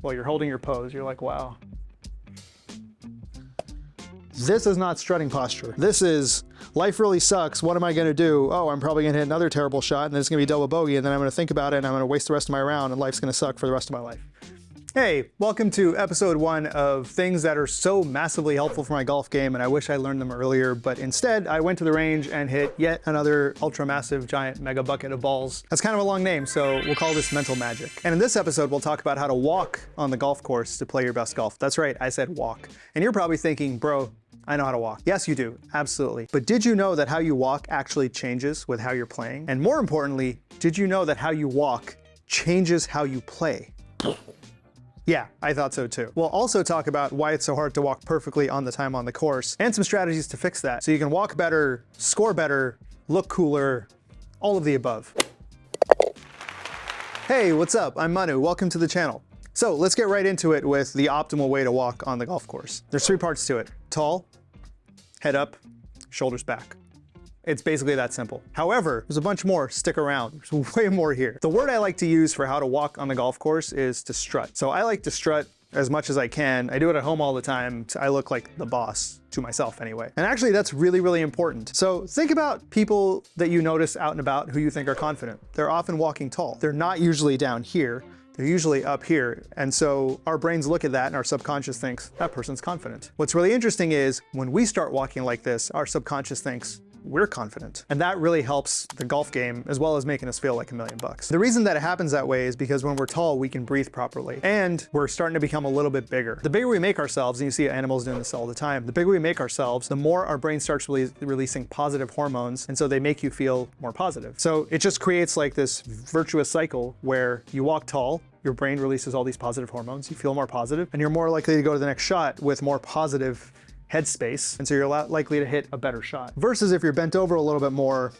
while you're holding your pose. You're like, wow. This is not strutting posture. This is, life really sucks. What am I gonna do? Oh, I'm probably gonna hit another terrible shot and then it's gonna be double bogey and then I'm gonna think about it and I'm gonna waste the rest of my round and life's gonna suck for the rest of my life. Hey, welcome to episode 1 of things that are so massively helpful for my golf game, and I wish I learned them earlier, but instead I went to the range and hit yet another ultra massive giant mega bucket of balls. That's kind of a long name, so we'll call this mental magic. And in this episode, we'll talk about how to walk on the golf course to play your best golf. That's right, I said walk. And you're probably thinking, bro, I know how to walk. Yes, you do, absolutely. But did you know that how you walk actually changes with how you're playing? And more importantly, did you know that how you walk changes how you play? Yeah, I thought so too. We'll also talk about why it's so hard to walk perfectly on the time on the course and some strategies to fix that so you can walk better, score better, look cooler, all of the above. Hey, what's up? I'm Manu, welcome to the channel. So let's get right into it with the optimal way to walk on the golf course. There's 3 parts to it: tall, head up, shoulders back. It's basically that simple. However, there's a bunch more. Stick around. There's way more here. The word I like to use for how to walk on the golf course is to strut. So I like to strut as much as I can. I do it at home all the time. I look like the boss, to myself anyway. And actually that's really, really important. So think about people that you notice out and about who you think are confident. They're often walking tall. They're not usually down here. They're usually up here. And so our brains look at that and our subconscious thinks that person's confident. What's really interesting is when we start walking like this, our subconscious thinks we're confident. And that really helps the golf game as well as making us feel like $1 million. The reason that it happens that way is because when we're tall, we can breathe properly and we're starting to become a little bit bigger. The bigger we make ourselves, and you see animals doing this all the time, the bigger we make ourselves, the more our brain starts releasing positive hormones. And so they make you feel more positive. So it just creates like this virtuous cycle where you walk tall, your brain releases all these positive hormones, you feel more positive, and you're more likely to go to the next shot with more positive headspace, and so you're likely to hit a better shot. Versus if you're bent over a little bit more,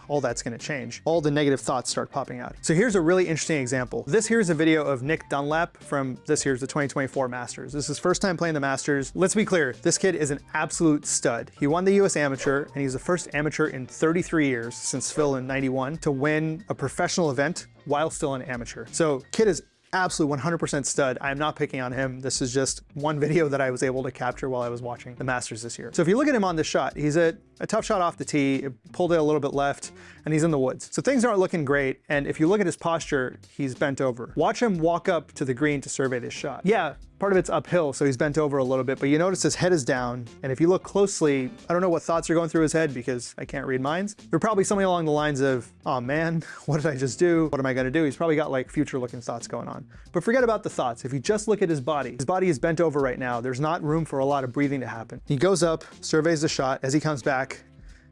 all that's gonna change. All the negative thoughts start popping out. So here's a really interesting example. This here's a video of Nick Dunlap from this here's the 2024 Masters. This is his first time playing the Masters. Let's be clear, this kid is an absolute stud. He won the US Amateur, and he's the first amateur in 33 years since Phil in 91 to win a professional event while still an amateur. So kid is absolute 100% stud. I'm not picking on him. This is just one video that I was able to capture while I was watching the Masters this year. So if you look at him on this shot, he's a tough shot off the tee, pulled it a little bit left, and he's in the woods. So things aren't looking great. And if you look at his posture, he's bent over. Watch him walk up to the green to survey this shot. Yeah, part of it's uphill, so he's bent over a little bit, but you notice his head is down. And if you look closely, I don't know what thoughts are going through his head because I can't read minds. They're probably something along the lines of, oh man, what did I just do? What am I gonna do? He's probably got like future looking thoughts going on. But forget about the thoughts. If you just look at his body is bent over right now. There's not room for a lot of breathing to happen. He goes up, surveys the shot. As he comes back,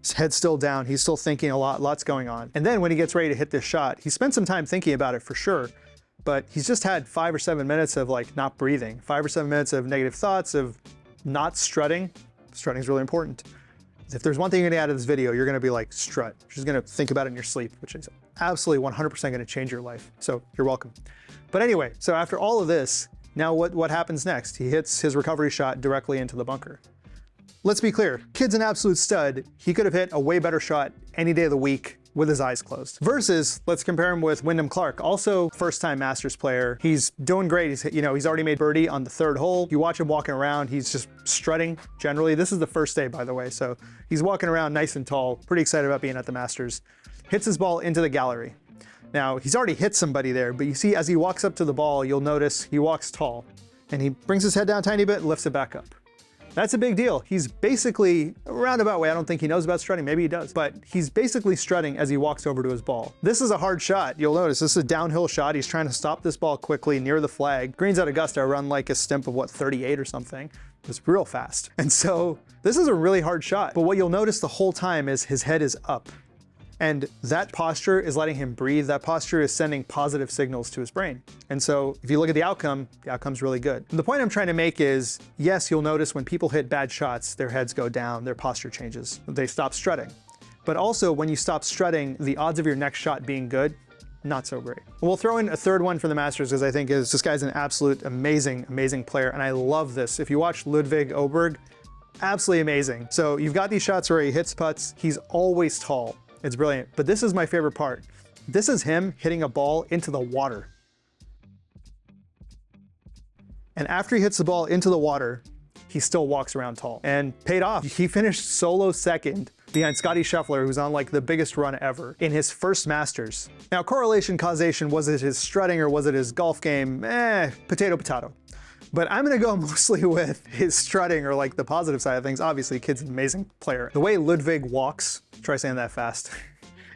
his head's still down. He's still thinking lots going on. And then when he gets ready to hit this shot, he spent some time thinking about it for sure, but he's just had 5 or 7 minutes of like not breathing, 5 or 7 minutes of negative thoughts, of not strutting. Strutting is really important. If there's one thing you're gonna add to this video, you're gonna be like, strut. You're just gonna think about it in your sleep, which is absolutely 100% gonna change your life. So you're welcome. But anyway, so after all of this, now what happens next? He hits his recovery shot directly into the bunker. Let's be clear, kid's an absolute stud. He could have hit a way better shot any day of the week with his eyes closed. Versus, let's compare him with Wyndham Clark, also first-time Masters player. He's doing great. He's already made birdie on the 3rd hole. You watch him walking around, he's just strutting generally. This is the first day, by the way, so he's walking around nice and tall, pretty excited about being at the Masters. Hits his ball into the gallery. Now, he's already hit somebody there, but you see as he walks up to the ball, you'll notice he walks tall, and he brings his head down a tiny bit and lifts it back up. That's a big deal. He's basically, a roundabout way, I don't think he knows about strutting, maybe he does, but he's basically strutting as he walks over to his ball. This is a hard shot. You'll notice this is a downhill shot. He's trying to stop this ball quickly near the flag. Greens at Augusta run like a stimp of what, 38 or something. It's real fast. And so this is a really hard shot, but what you'll notice the whole time is his head is up. And that posture is letting him breathe. That posture is sending positive signals to his brain. And so if you look at the outcome's really good. And the point I'm trying to make is, yes, you'll notice when people hit bad shots, their heads go down, their posture changes. They stop strutting. But also when you stop strutting, the odds of your next shot being good, not so great. We'll throw in a 3rd one for the Masters because I think this guy's an absolute amazing, amazing player. And I love this. If you watch Ludwig Åberg, absolutely amazing. So you've got these shots where he hits putts. He's always tall. It's brilliant, but this is my favorite part. This is him hitting a ball into the water. And after he hits the ball into the water, he still walks around tall, and paid off. He finished solo second behind Scotty Scheffler, who's on like the biggest run ever in his first Masters. Now, correlation, causation, was it his strutting or was it his golf game? Potato, potato. But I'm gonna go mostly with his strutting, or like the positive side of things. Obviously, kid's an amazing player. The way Ludwig walks, try saying that fast,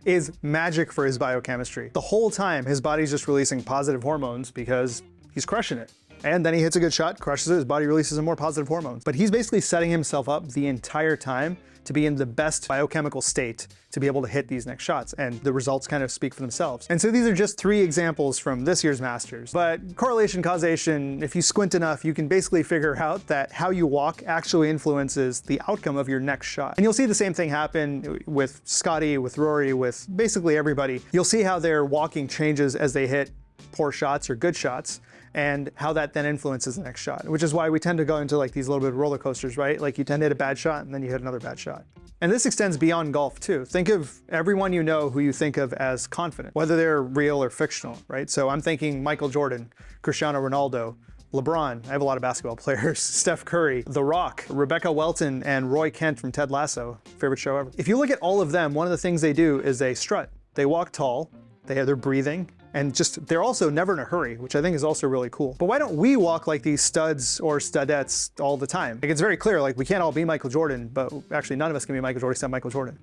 is magic for his biochemistry. The whole time, his body's just releasing positive hormones because he's crushing it. And then he hits a good shot, crushes it, his body releases some more positive hormones. But he's basically setting himself up the entire time to be in the best biochemical state to be able to hit these next shots, and the results kind of speak for themselves. And so these are just 3 examples from this year's Masters. But correlation, causation, if you squint enough, you can basically figure out that how you walk actually influences the outcome of your next shot. And you'll see the same thing happen with Scotty, with Rory, with basically everybody. You'll see how their walking changes as they hit poor shots or good shots, and how that then influences the next shot, which is why we tend to go into like these little bit of roller coasters, right? Like you tend to hit a bad shot and then you hit another bad shot. And this extends beyond golf too. Think of everyone you know who you think of as confident, whether they're real or fictional, right? So I'm thinking Michael Jordan, Cristiano Ronaldo, LeBron, I have a lot of basketball players, Steph Curry, The Rock, Rebecca Welton, and Roy Kent from Ted Lasso, favorite show ever. If you look at all of them, one of the things they do is they strut. They walk tall, they have their breathing, and just, they're also never in a hurry, which I think is also really cool. But why don't we walk like these studs or studettes all the time? Like, it's very clear, like we can't all be Michael Jordan, but actually none of us can be Michael Jordan except Michael Jordan.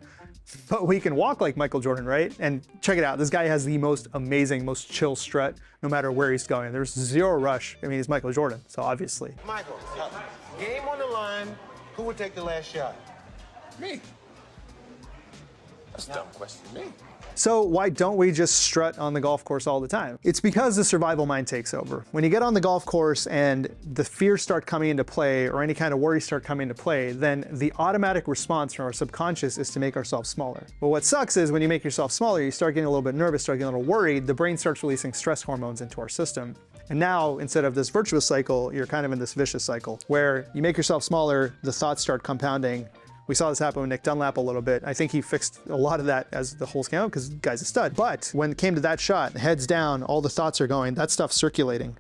But we can walk like Michael Jordan, right? And check it out, this guy has the most amazing, most chill strut, no matter where he's going. There's zero rush. I mean, he's Michael Jordan, so obviously. Michael, game on the line, who would take the last shot? Me. That's a dumb question. Me. So why don't we just strut on the golf course all the time? It's because the survival mind takes over. When you get on the golf course and the fears start coming into play, or any kind of worries start coming into play, then the automatic response from our subconscious is to make ourselves smaller. But what sucks is when you make yourself smaller, you start getting a little bit nervous, start getting a little worried, the brain starts releasing stress hormones into our system. And now, instead of this virtuous cycle, you're kind of in this vicious cycle where you make yourself smaller, the thoughts start compounding. We saw this happen with Nick Dunlap a little bit. I think he fixed a lot of that as the holes came out because the guy's a stud. But when it came to that shot, heads down, all the thoughts are going, that stuff's circulating.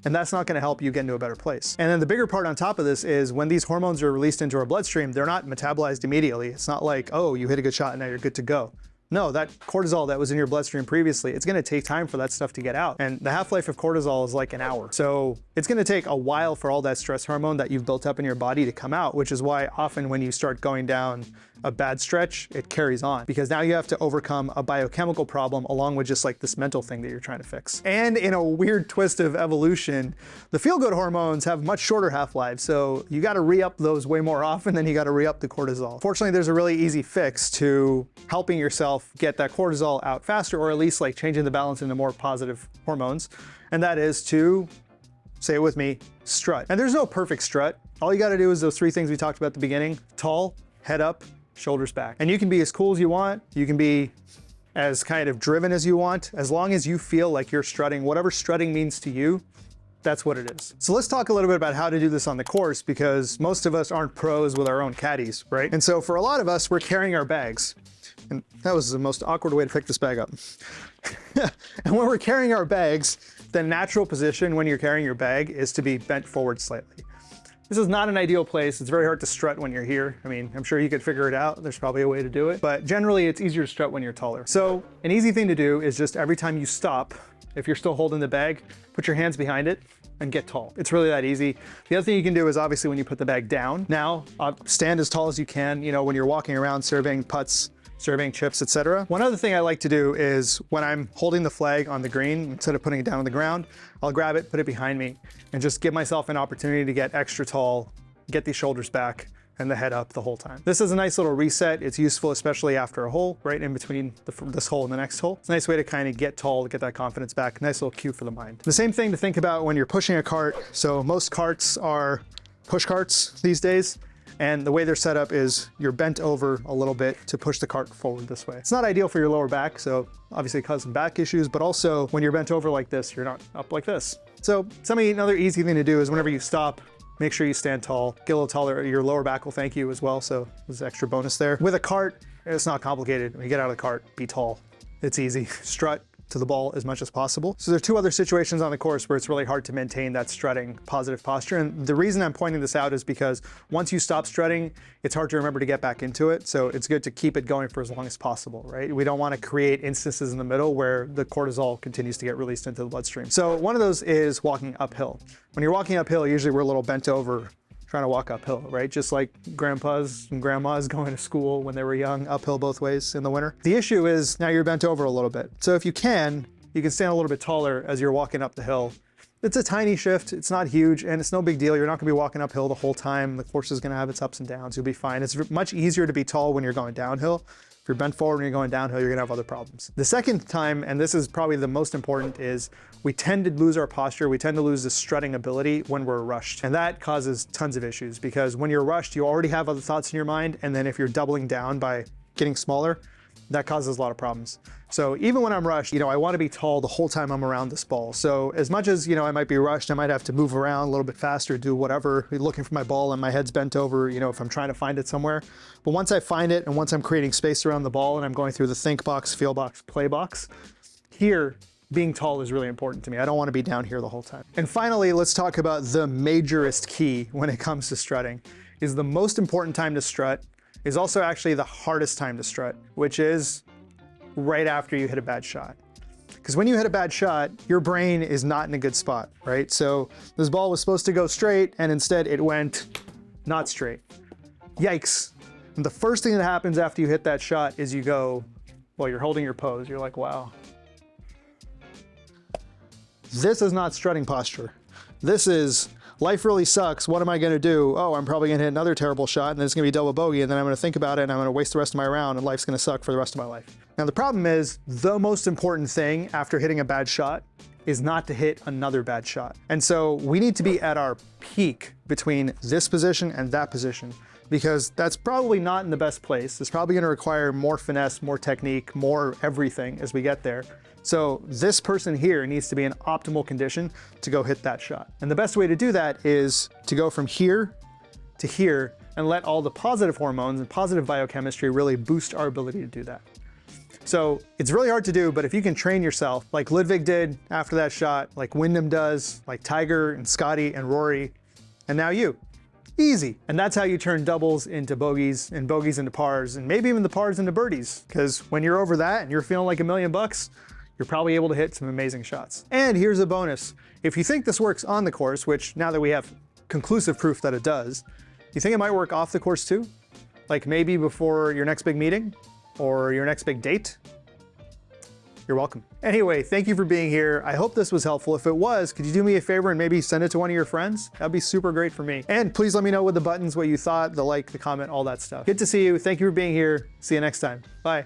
And that's not gonna help you get into a better place. And then the bigger part on top of this is when these hormones are released into our bloodstream, they're not metabolized immediately. It's not like, oh, you hit a good shot and now you're good to go. No, that cortisol that was in your bloodstream previously, it's gonna take time for that stuff to get out. And the half-life of cortisol is like an hour. So it's gonna take a while for all that stress hormone that you've built up in your body to come out, which is why often when you start going down a bad stretch, it carries on, because now you have to overcome a biochemical problem along with just like this mental thing that you're trying to fix. And in a weird twist of evolution, the feel-good hormones have much shorter half-lives, so you gotta re-up those way more often than you gotta re-up the cortisol. Fortunately, there's a really easy fix to helping yourself get that cortisol out faster, or at least like changing the balance into more positive hormones, and that is to, say it with me, strut. And there's no perfect strut. All you gotta do is those 3 things we talked about at the beginning: tall, head up, shoulders back. And you can be as cool as you want, you can be as kind of driven as you want, as long as you feel like you're strutting. Whatever strutting means to you, that's what it is. So let's talk a little bit about how to do this on the course, because most of us aren't pros with our own caddies, right? And so for a lot of us, we're carrying our bags. And that was the most awkward way to pick this bag up. And when we're carrying our bags, the natural position when you're carrying your bag is to be bent forward slightly. This is not an ideal place. It's very hard to strut when you're here. I mean, I'm sure you could figure it out. There's probably a way to do it, but generally it's easier to strut when you're taller. So an easy thing to do is just every time you stop, if you're still holding the bag, put your hands behind it and get tall. It's really that easy. The other thing you can do is obviously when you put the bag down, now stand as tall as you can, you know, when you're walking around serving putts, serving chips, etc. One other thing I like to do is when I'm holding the flag on the green, instead of putting it down on the ground, I'll grab it, put it behind me, and just give myself an opportunity to get extra tall, get these shoulders back, and the head up the whole time. This is a nice little reset. It's useful, especially after a hole, right in between this hole and the next hole. It's a nice way to kind of get tall, get that confidence back. Nice little cue for the mind. The same thing to think about when you're pushing a cart. So most carts are push carts these days. And the way they're set up is you're bent over a little bit to push the cart forward this way. It's not ideal for your lower back, so obviously it causes some back issues, but also when you're bent over like this, you're not up like this. So another easy thing to do is whenever you stop, make sure you stand tall, get a little taller. Your lower back will thank you as well, so there's extra bonus there. With a cart, it's not complicated. When you get out of the cart, be tall. It's easy. Strut, to the ball as much as possible. So there are two other situations on the course where it's really hard to maintain that strutting positive posture. And the reason I'm pointing this out is because once you stop strutting, it's hard to remember to get back into it. So it's good to keep it going for as long as possible, right? We don't want to create instances in the middle where the cortisol continues to get released into the bloodstream. So one of those is walking uphill. When you're walking uphill, usually we're a little bent over trying to walk uphill, right? Just like grandpas and grandmas going to school when they were young, uphill both ways in the winter. The issue is now you're bent over a little bit. So if you can stand a little bit taller as you're walking up the hill. It's a tiny shift, it's not huge, and it's no big deal. You're not gonna be walking uphill the whole time. The course is gonna have its ups and downs, you'll be fine. It's much easier to be tall when you're going downhill. If you're bent forward when you're going downhill, you're gonna have other problems. The second time, and this is probably the most important, is we tend to lose our posture. We tend to lose the strutting ability when we're rushed. And that causes tons of issues because when you're rushed, you already have other thoughts in your mind. And then if you're doubling down by getting smaller, that causes a lot of problems. So even when I'm rushed, I want to be tall the whole time I'm around this ball. So as much as, I might be rushed, I might have to move around a little bit faster, do whatever, looking for my ball and my head's bent over, if I'm trying to find it somewhere. But once I find it and once I'm creating space around the ball and I'm going through the think box, feel box, play box, here, being tall is really important to me. I don't want to be down here the whole time. And finally, let's talk about the majorest key when it comes to strutting. Is the most important time to strut is also actually the hardest time to strut, which is right after you hit a bad shot. Because when you hit a bad shot, your brain is not in a good spot, right? So this ball was supposed to go straight and instead it went not straight. Yikes. And the first thing that happens after you hit that shot is you go, well, you're holding your pose. You're like, wow. This is not strutting posture. This is, life really sucks. What am I gonna do? Oh, I'm probably gonna hit another terrible shot and then it's gonna be double bogey and then I'm gonna think about it and I'm gonna waste the rest of my round and life's gonna suck for the rest of my life. Now the problem is, the most important thing after hitting a bad shot is not to hit another bad shot. And so we need to be at our peak between this position and that position because that's probably not in the best place. It's probably gonna require more finesse, more technique, more everything as we get there. So this person here needs to be in optimal condition to go hit that shot. And the best way to do that is to go from here to here and let all the positive hormones and positive biochemistry really boost our ability to do that. So it's really hard to do, but if you can train yourself like Ludwig did after that shot, like Wyndham does, like Tiger and Scotty and Rory, and now you. Easy. And that's how you turn doubles into bogeys and bogeys into pars and maybe even the pars into birdies. Because when you're over that and you're feeling like $1 million, you're probably able to hit some amazing shots. And here's a bonus. If you think this works on the course, which now that we have conclusive proof that it does, you think it might work off the course too? Like maybe before your next big meeting or your next big date? You're welcome. Anyway, thank you for being here. I hope this was helpful. If it was, could you do me a favor and maybe send it to one of your friends? That'd be super great for me. And please let me know with the buttons what you thought, the like, the comment, all that stuff. Good to see you. Thank you for being here. See you next time. Bye.